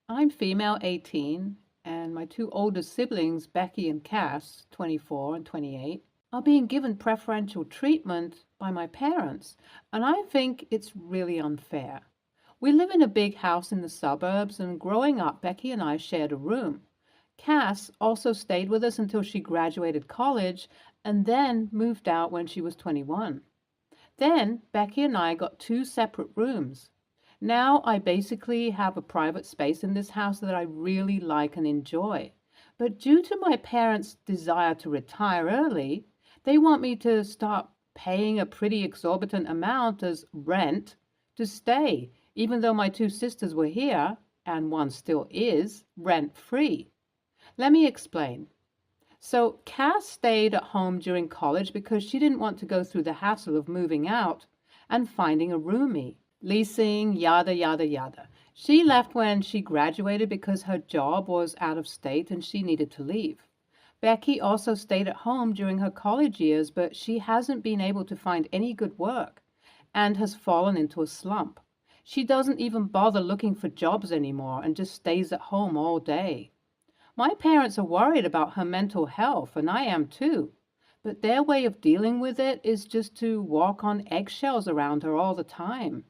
I'm female, 18, and my two oldest siblings, Becky and Cass, 24 and 28, are being given preferential treatment by my parents, and I think it's really unfair. We live in a big house in the suburbs, and growing up, Becky and I shared a room. Cass also stayed with us until she graduated college and then moved out when she was 21. Then Becky and I got two separate rooms. Now I basically have a private space in this house that I really like and enjoy. But due to my parents' desire to retire early, they want me to start paying a pretty exorbitant amount as rent to stay, even though my two sisters were here, and one still is, rent free. Let me explain. So Cass stayed at home during college because she didn't want to go through the hassle of moving out and finding a roomie, leasing, yada, yada, yada. She left when she graduated because her job was out of state and she needed to leave. Becky also stayed at home during her college years, but she hasn't been able to find any good work and has fallen into a slump. She doesn't even bother looking for jobs anymore and just stays at home all day. My parents are worried about her mental health, and I am too. But their way of dealing with it is just to walk on eggshells around her all the time.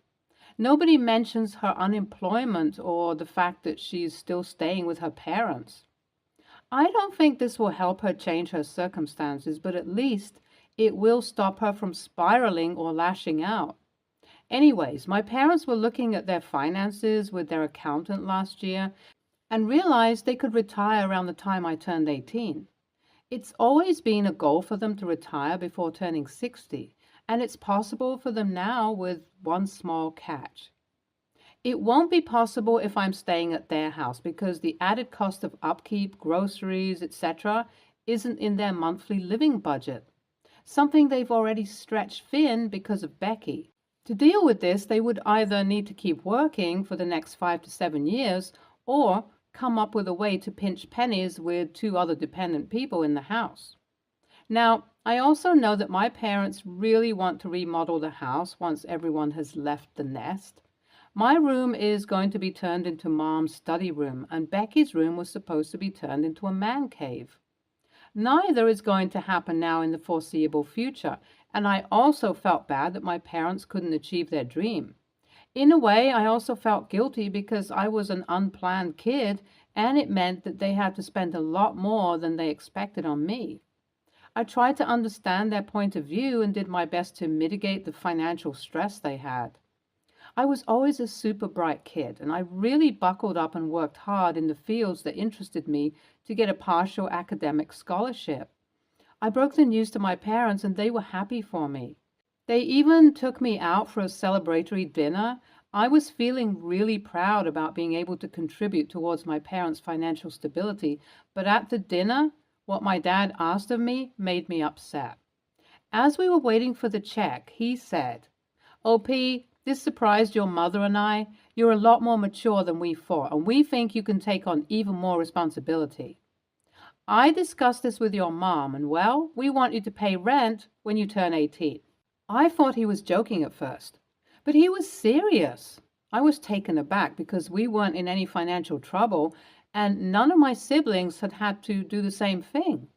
Nobody mentions her unemployment or the fact that she's still staying with her parents. I don't think this will help her change her circumstances, but at least it will stop her from spiraling or lashing out. Anyways, my parents were looking at their finances with their accountant last year and realized they could retire around the time I turned 18. It's always been a goal for them to retire before turning 60, and it's possible for them now with one small catch. It won't be possible if I'm staying at their house because the added cost of upkeep, groceries, etc., isn't in their monthly living budget, something they've already stretched thin because of Becky. To deal with this, they would either need to keep working for the next 5 to 7 years or come up with a way to pinch pennies with two other dependent people in the house. Now, I also know that my parents really want to remodel the house once everyone has left the nest. My room is going to be turned into Mom's study room, and Becky's room was supposed to be turned into a man cave. Neither is going to happen now in the foreseeable future, and I also felt bad that my parents couldn't achieve their dream. In a way, I also felt guilty because I was an unplanned kid, and it meant that they had to spend a lot more than they expected on me. I tried to understand their point of view and did my best to mitigate the financial stress they had. I was always a super bright kid, and I really buckled up and worked hard in the fields that interested me to get a partial academic scholarship. I broke the news to my parents, and they were happy for me. They even took me out for a celebratory dinner. I was feeling really proud about being able to contribute towards my parents' financial stability, but at the dinner, what my dad asked of me made me upset. As we were waiting for the check, he said, "OP, this surprised your mother and I. You're a lot more mature than we thought, and we think you can take on even more responsibility. I discussed this with your mom, and well, we want you to pay rent when you turn 18. I thought he was joking at first, but he was serious. I was taken aback because we weren't in any financial trouble, and none of my siblings had had to do the same thing.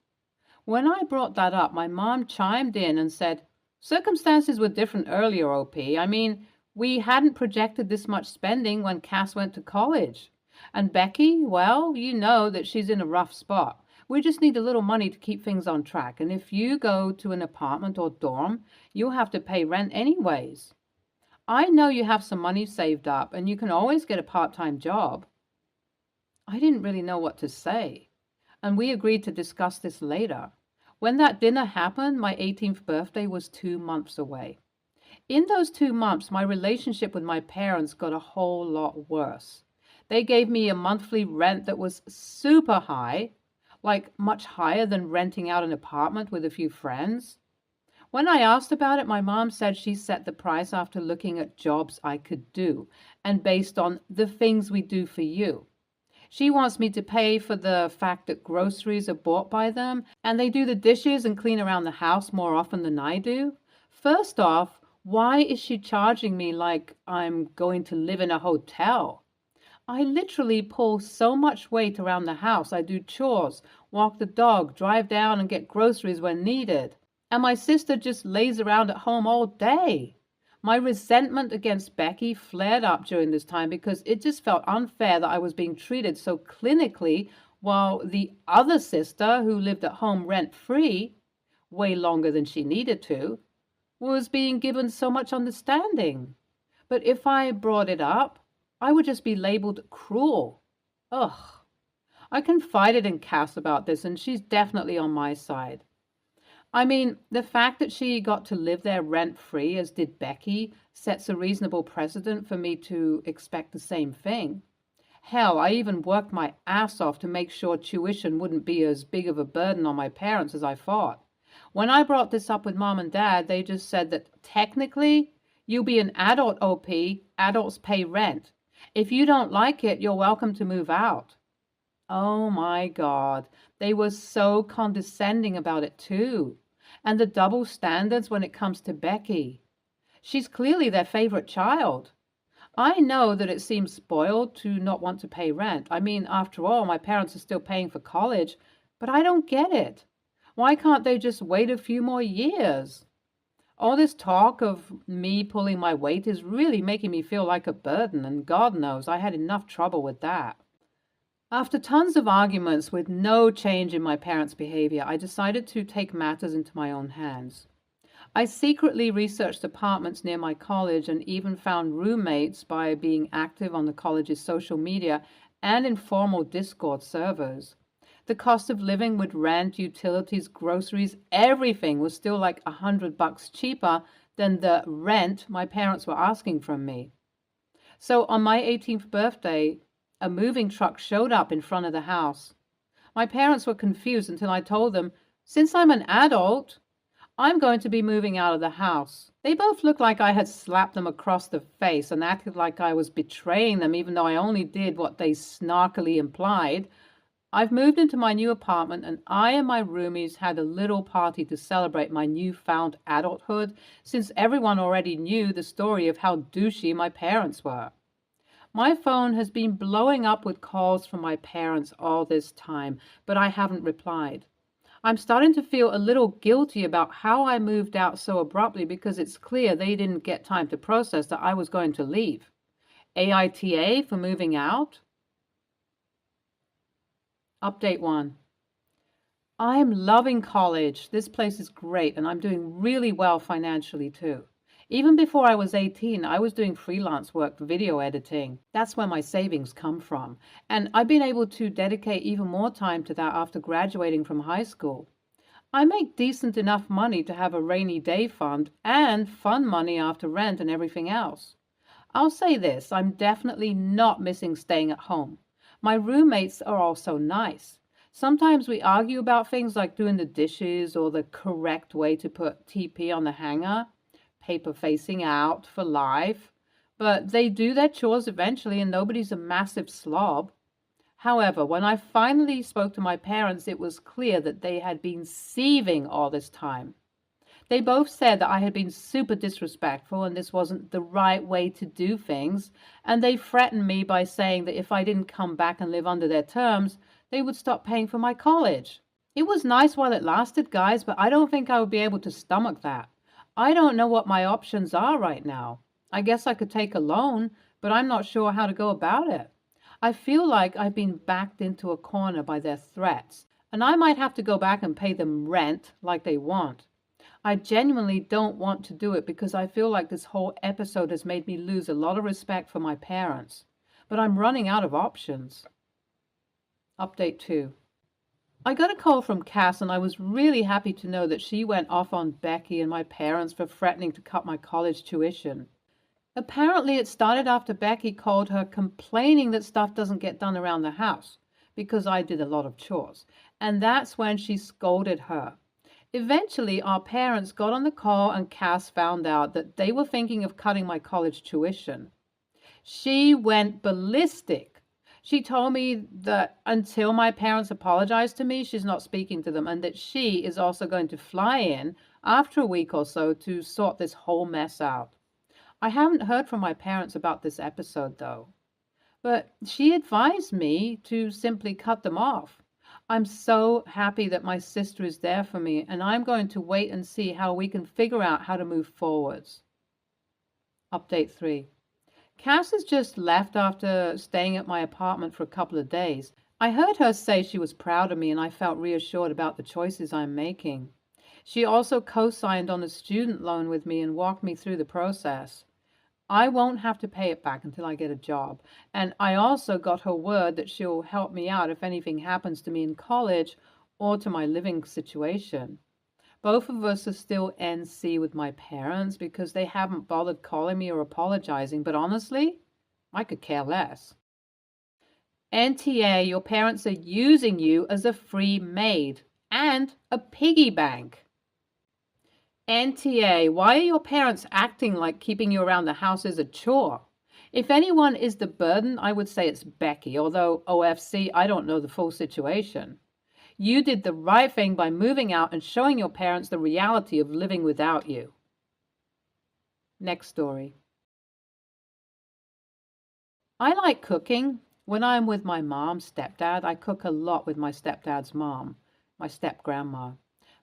When I brought that up, my mom chimed in and said, "Circumstances were different earlier, OP. I mean, we hadn't projected this much spending when Cass went to college. And Becky, well, you know that she's in a rough spot. We just need a little money to keep things on track. And if you go to an apartment or dorm, you'll have to pay rent anyways. I know you have some money saved up and you can always get a part-time job." I didn't really know what to say, and we agreed to discuss this later. When that dinner happened, my 18th birthday was 2 months away. In those 2 months, my relationship with my parents got a whole lot worse. They gave me a monthly rent that was super high, like much higher than renting out an apartment with a few friends. When I asked about it, my mom said she set the price after looking at jobs I could do and based on the things we do for you. She wants me to pay for the fact that groceries are bought by them and they do the dishes and clean around the house more often than I do. First off, why is she charging me like I'm going to live in a hotel? I literally pull so much weight around the house. I do chores, walk the dog, drive down and get groceries when needed. And my sister just lays around at home all day. My resentment against Becky flared up during this time because it just felt unfair that I was being treated so clinically while the other sister, who lived at home rent-free, way longer than she needed to, was being given so much understanding. But if I brought it up, I would just be labeled cruel. Ugh. I confided in Cass about this, and she's definitely on my side. I mean, the fact that she got to live there rent-free, as did Becky, sets a reasonable precedent for me to expect the same thing. Hell, I even worked my ass off to make sure tuition wouldn't be as big of a burden on my parents as I thought. When I brought this up with Mom and Dad, they just said that technically, you be an adult OP, adults pay rent. If you don't like it, you're welcome to move out. Oh my God, they were so condescending about it too. And the double standards when it comes to Becky. She's clearly their favorite child. I know that it seems spoiled to not want to pay rent. I mean, after all, my parents are still paying for college, but I don't get it. Why can't they just wait a few more years? All this talk of me pulling my weight is really making me feel like a burden, and God knows I had enough trouble with that. After tons of arguments with no change in my parents' behavior, I decided to take matters into my own hands. I secretly researched apartments near my college and even found roommates by being active on the college's social media and informal Discord servers. The cost of living with rent, utilities, groceries, everything was still like $100 cheaper than the rent my parents were asking from me. So on my 18th birthday, a moving truck showed up in front of the house. My parents were confused until I told them, since I'm an adult, I'm going to be moving out of the house. They both looked like I had slapped them across the face and acted like I was betraying them, even though I only did what they snarkily implied. I've moved into my new apartment, and I and my roomies had a little party to celebrate my newfound adulthood, since everyone already knew the story of how douchey my parents were. My phone has been blowing up with calls from my parents all this time, but I haven't replied. I'm starting to feel a little guilty about how I moved out so abruptly because it's clear they didn't get time to process that I was going to leave. AITA for moving out? Update 1. I am loving college. This place is great, and I'm doing really well financially too. Even before I was 18, I was doing freelance work, video editing. That's where my savings come from. And I've been able to dedicate even more time to that after graduating from high school. I make decent enough money to have a rainy day fund and fun money after rent and everything else. I'll say this, I'm definitely not missing staying at home. My roommates are also nice. Sometimes we argue about things like doing the dishes or the correct way to put TP on the hanger. Paper facing out for life, but they do their chores eventually and nobody's a massive slob. However, when I finally spoke to my parents, it was clear that they had been seething all this time. They both said that I had been super disrespectful and this wasn't the right way to do things, and they threatened me by saying that if I didn't come back and live under their terms, they would stop paying for my college. It was nice while it lasted, guys, but I don't think I would be able to stomach that. I don't know what my options are right now. I guess I could take a loan, but I'm not sure how to go about it. I feel like I've been backed into a corner by their threats, and I might have to go back and pay them rent like they want. I genuinely don't want to do it because I feel like this whole episode has made me lose a lot of respect for my parents, but I'm running out of options. Update 2. I got a call from Cass, and I was really happy to know that she went off on Becky and my parents for threatening to cut my college tuition. Apparently, it started after Becky called her complaining that stuff doesn't get done around the house because I did a lot of chores, and that's when she scolded her. Eventually, our parents got on the call, and Cass found out that they were thinking of cutting my college tuition. She went ballistic. She told me that until my parents apologize to me, she's not speaking to them, and that she is also going to fly in after a week or so to sort this whole mess out. I haven't heard from my parents about this episode, though. but she advised me to simply cut them off. I'm so happy that my sister is there for me, and I'm going to wait and see how we can figure out how to move forwards. Update 3. Cass has just left after staying at my apartment for a couple of days. I heard her say she was proud of me, and I felt reassured about the choices I'm making. She also co-signed on a student loan with me and walked me through the process. I won't have to pay it back until I get a job. And I also got her word that she'll help me out if anything happens to me in college or to my living situation. Both of us are still NC with my parents because they haven't bothered calling me or apologizing, but honestly, I could care less. NTA, your parents are using you as a free maid and a piggy bank. NTA, why are your parents acting like keeping you around the house is a chore? If anyone is the burden, I would say it's Becky, although OFC, I don't know the full situation. You did the right thing by moving out and showing your parents the reality of living without you. Next story. I like cooking. When I'm with my mom, stepdad, I cook a lot with my stepdad's mom, my step-grandma.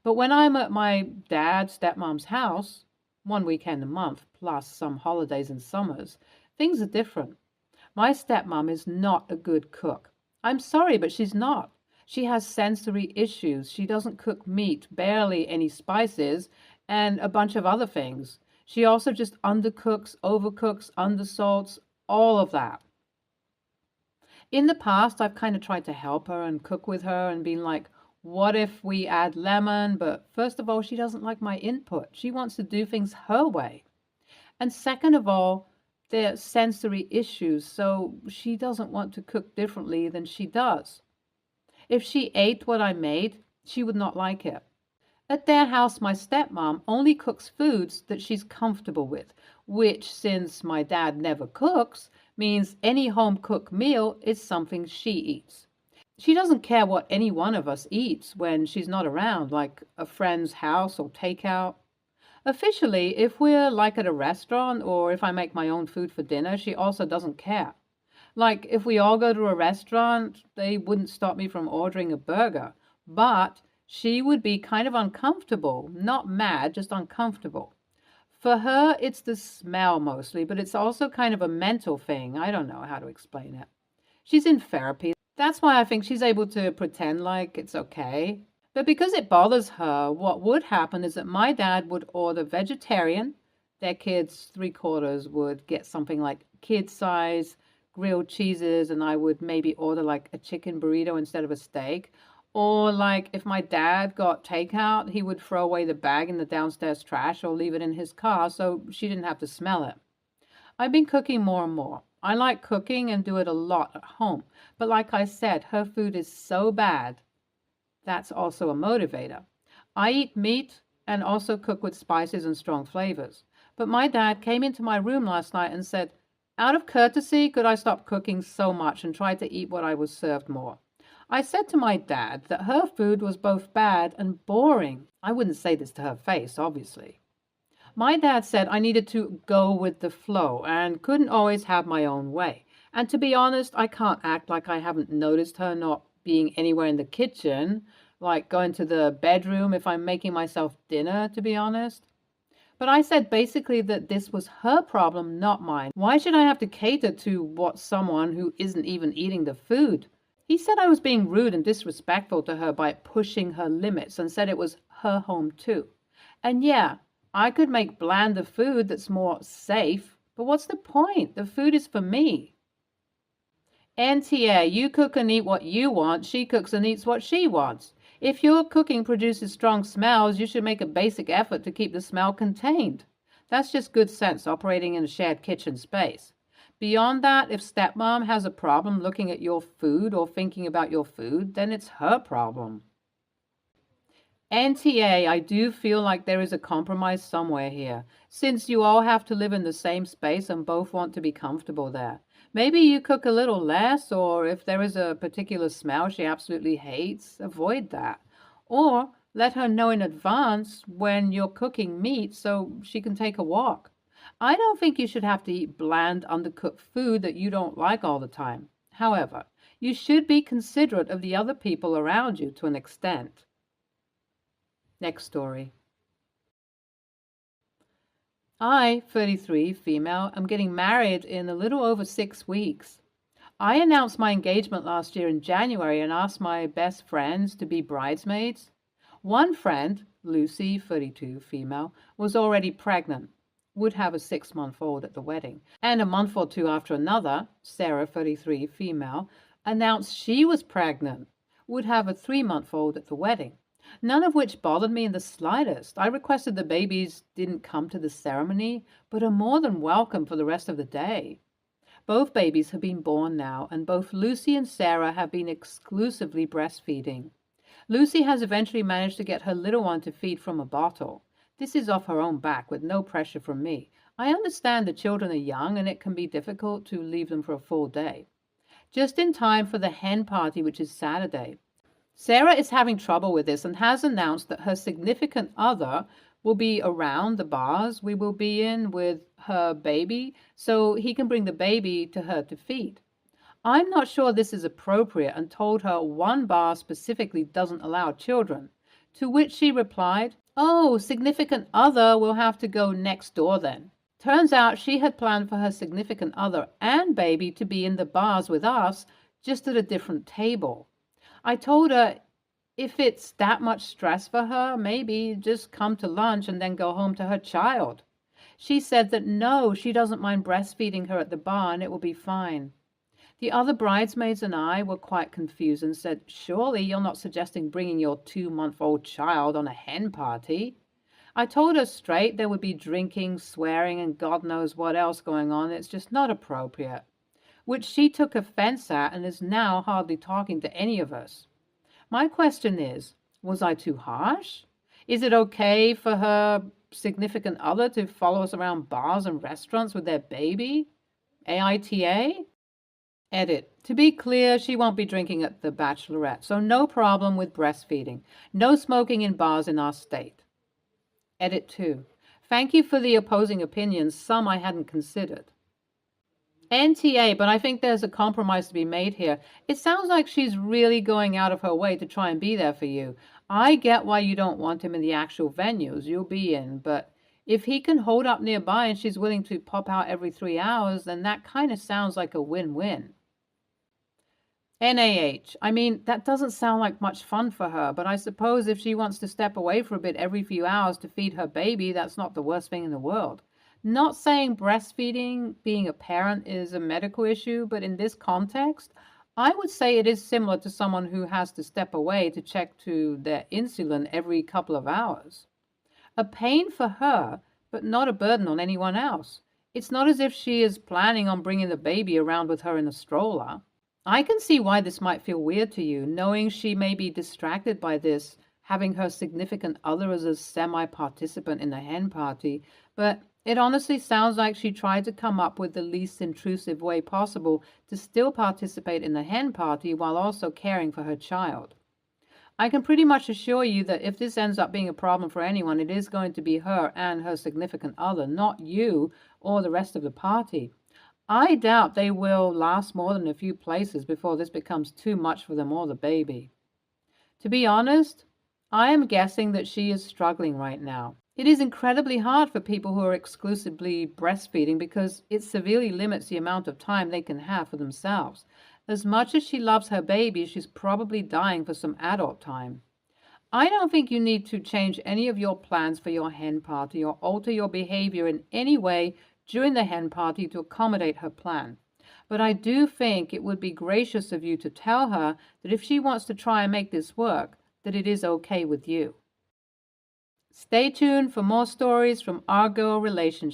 But when I'm at my dad, stepmom's house, one weekend a month, plus some holidays and summers, things are different. My stepmom is not a good cook. I'm sorry, but she's not. She has sensory issues. She doesn't cook meat, barely any spices, and a bunch of other things. She also just undercooks, overcooks, undersalts, all of that. In the past, I've kind of tried to help her and cook with her and been like, what if we add lemon? But first of all, she doesn't like my input. She wants to do things her way. And second of all, they're sensory issues, so she doesn't want to cook differently than she does. If she ate what I made, she would not like it. At their house, my stepmom only cooks foods that she's comfortable with, which, since my dad never cooks, means any home-cooked meal is something she eats. She doesn't care what any one of us eats when she's not around, like a friend's house or takeout. Officially, if we're like at a restaurant or if I make my own food for dinner, she also doesn't care. Like if we all go to a restaurant, they wouldn't stop me from ordering a burger, but she would be kind of uncomfortable, not mad, just uncomfortable. For her, it's the smell mostly, but it's also kind of a mental thing. I don't know how to explain it. She's in therapy. That's why I think she's able to pretend like it's okay. But because it bothers her, what would happen is that my dad would order vegetarian. Their kids, 3/4, would get something like kid size grilled cheeses, and I would maybe order like a chicken burrito instead of a steak. Or like if my dad got takeout, he would throw away the bag in the downstairs trash or leave it in his car so she didn't have to smell it. I've been cooking more and more. I like cooking and do it a lot at home. But like I said, her food is so bad. That's also a motivator. I eat meat and also cook with spices and strong flavors. But my dad came into my room last night and said, out of courtesy, could I stop cooking so much and try to eat what I was served more? I said to my dad that her food was both bad and boring. I wouldn't say this to her face, obviously. My dad said I needed to go with the flow and couldn't always have my own way. And to be honest, I can't act like I haven't noticed her not being anywhere in the kitchen, like going to the bedroom if I'm making myself dinner, to be honest. But I said basically that this was her problem, not mine. Why should I have to cater to what someone who isn't even eating the food? He said I was being rude and disrespectful to her by pushing her limits and said it was her home too. And yeah, I could make blander food that's more safe, but what's the point? The food is for me. NTA, you cook and eat what you want. She cooks and eats what she wants. If your cooking produces strong smells, you should make a basic effort to keep the smell contained. That's just good sense operating in a shared kitchen space. Beyond that, if stepmom has a problem looking at your food or thinking about your food, then it's her problem. NTA, I do feel like there is a compromise somewhere here, since you all have to live in the same space and both want to be comfortable there. Maybe you cook a little less, or if there is a particular smell she absolutely hates, avoid that. Or let her know in advance when you're cooking meat so she can take a walk. I don't think you should have to eat bland, undercooked food that you don't like all the time. However, you should be considerate of the other people around you to an extent. Next story. I, 33, female, am getting married in a little over 6 weeks. I announced my engagement last year in January and asked my best friends to be bridesmaids. One friend, Lucy, 32, female, was already pregnant, would have a 6-month-old at the wedding. And a month or two after another, Sarah, 33, female, announced she was pregnant, would have a 3-month-old at the wedding. None of which bothered me in the slightest. I requested the babies didn't come to the ceremony, but are more than welcome for the rest of the day. Both babies have been born now, and both Lucy and Sarah have been exclusively breastfeeding. Lucy has eventually managed to get her little one to feed from a bottle. This is off her own back with no pressure from me. I understand the children are young and it can be difficult to leave them for a full day. Just in time for the hen party, which is Saturday. Sarah is having trouble with this and has announced that her significant other will be around the bars we will be in with her baby so he can bring the baby to her to feed. I'm not sure this is appropriate and told her one bar specifically doesn't allow children, to which she replied, "Oh, significant other will have to go next door then." Turns out she had planned for her significant other and baby to be in the bars with us, just at a different table. I told her if it's that much stress for her, maybe just come to lunch and then go home to her child. She said that no, she doesn't mind breastfeeding her at the bar and it will be fine. The other bridesmaids and I were quite confused and said, "Surely you're not suggesting bringing your 2-month-old child on a hen party?" I told her straight there would be drinking, swearing, and God knows what else going on. It's just not appropriate. Which she took offense at and is now hardly talking to any of us. My question is, was I too harsh? Is it okay for her significant other to follow us around bars and restaurants with their baby? AITA? Edit. To be clear, she won't be drinking at the bachelorette, so no problem with breastfeeding. No smoking in bars in our state. Edit 2. Thank you for the opposing opinions, some I hadn't considered. NTA, but I think there's a compromise to be made here. It sounds like she's really going out of her way to try and be there for you. I get why you don't want him in the actual venues you'll be in, but if he can hold up nearby and she's willing to pop out every 3 hours, then that kind of sounds like a win-win. NAH. I mean, that doesn't sound like much fun for her, but I suppose if she wants to step away for a bit every few hours to feed her baby, that's not the worst thing in the world. Not saying breastfeeding, being a parent, is a medical issue, but in this context, I would say it is similar to someone who has to step away to check to their insulin every couple of hours. A pain for her, but not a burden on anyone else. It's not as if she is planning on bringing the baby around with her in a stroller. I can see why this might feel weird to you, knowing she may be distracted by this, having her significant other as a semi-participant in the hen party, but it honestly sounds like she tried to come up with the least intrusive way possible to still participate in the hen party while also caring for her child. I can pretty much assure you that if this ends up being a problem for anyone, it is going to be her and her significant other, not you or the rest of the party. I doubt they will last more than a few places before this becomes too much for them or the baby. To be honest, I am guessing that she is struggling right now. It is incredibly hard for people who are exclusively breastfeeding because it severely limits the amount of time they can have for themselves. As much as she loves her baby, she's probably dying for some adult time. I don't think you need to change any of your plans for your hen party or alter your behavior in any way during the hen party to accommodate her plan. But I do think it would be gracious of you to tell her that if she wants to try and make this work, that it is okay with you. Stay tuned for more stories from our girl relationships.